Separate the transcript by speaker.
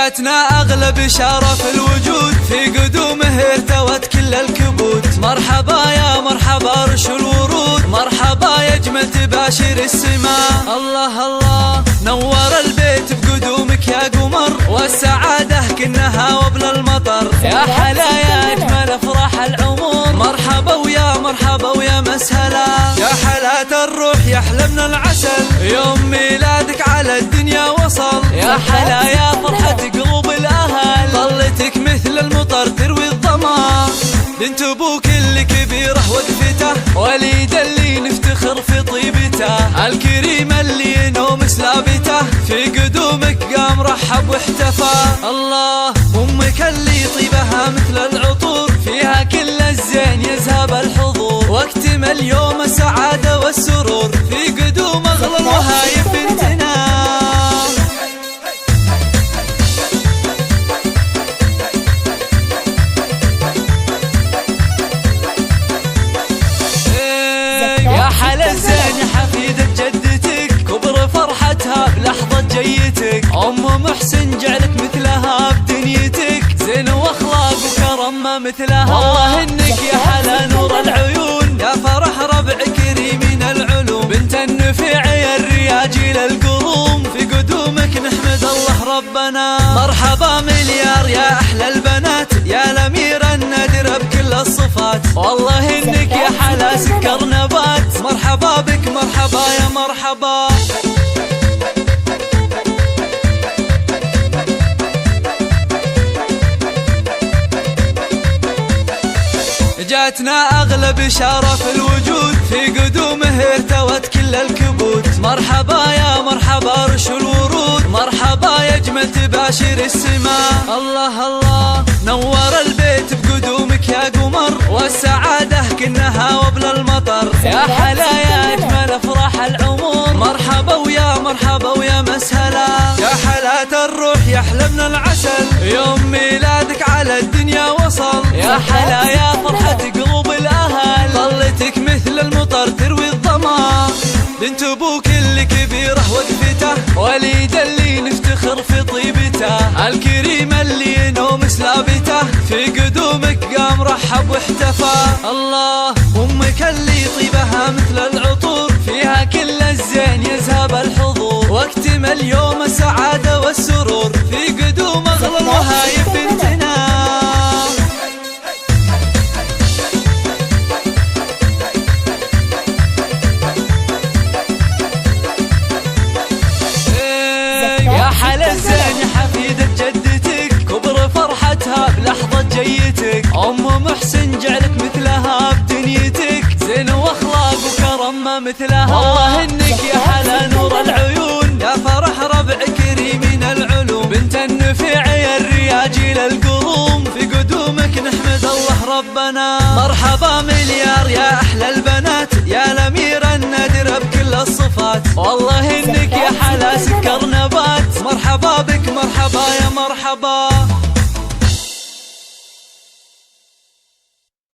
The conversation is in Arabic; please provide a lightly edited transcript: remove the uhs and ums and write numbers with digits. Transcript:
Speaker 1: جاتنا أغلى بشارة في الوجود، في قدومه ارتوت كل الكبوت. مرحبا يا مرحبا رش الورود، مرحبا يا جمل تباشر السماء. الله الله نور البيت بقدومك يا قمر، والسعادة كنها وبل المطر. يا حلا يا أجمل أفراح العمر، مرحبا ويا مرحبا ويا مسهلا. يا حلاة الروح يا أحلى من العسل، يوم ميلادك على الدنيا وصل. يا حلا يا فرحة قلوب الأهل، ظلتك مثل المطر تروي الظما. بنت أبوك اللي كبيره وقفته، وليد اللي نفتخر في طيبته. الكريم اللي ينوم سلابته، في قدومك قام رحب واحتفى. الله أمك اللي طيبها مثل العطور، فيها كل الزين يذهب الحضور. واكتمل يوم السعادة والسرور، في قدوم أغلى الوهايب بنتنا. يا حلا الزين يا حفيدة جدتك، كبر فرحتها بلحظة جيتك. أم محسن جعلك مثلها بدنيتك، زين واخلاق وكرم ما مثلها. والله انك يا حلا نور العيون، يا فرح ربع كريم من العلوم. بنت النفيع يا الرياجي للقروم، في قدومك نحمد الله ربنا. مرحبا مليار يا احلى البنات، يا الاميرة النادرة بكل الصفات. والله انك يا حلا سكر نبات، مرحبا بك مرحبا يا مرحبا. جاتنا أغلى بشارة في الوجود، في قدومه ارتوت كل الكبوت. مرحبا يا مرحبا رش الورود، مرحبا يا جمل تباشر السماء. الله الله نور البيت بقدومك يا قمر، والسعادة كنها وبل المطر. يا حلا يا أجمل أفراح العمر، مرحبا ويا مرحبا ويا مسهلا. يا حلاة الروح يا أحلى من العسل، يوم ميلادك على الدنيا وصل. يا حلا يا فرحة قلوب الأهل، ظلتك مثل المطر تروي الظما. بنت أبوك اللي كبيره وقفته، وليد اللي نفتخر في طيبته. الكريم اللي ينوم سلابته، في قدومك قام رحب واحتفى. الله أمك اللي طيبها مثل العطور، فيها كل الزين يذهب الحضور. واكتمل يوم السعادة والسرور، في قدوم أغلى الوهايب بنتنا. يا حلا الزين يا حفيدة جدتك، كبر فرحتها بلحظة جيتك. أم محسن جعلك مثلها بدنيتك، زين واخلاق وكرم ما مثلها. والله انك يا حلا نور العيون، يا فرح ربع كريم من العلوم. بنت النفيع يا الرياجي للقروم، في قدومك نحمد الله ربنا. مرحبا مليار يا احلى البنات، يا الاميرة النادرة بكل الصفات. والله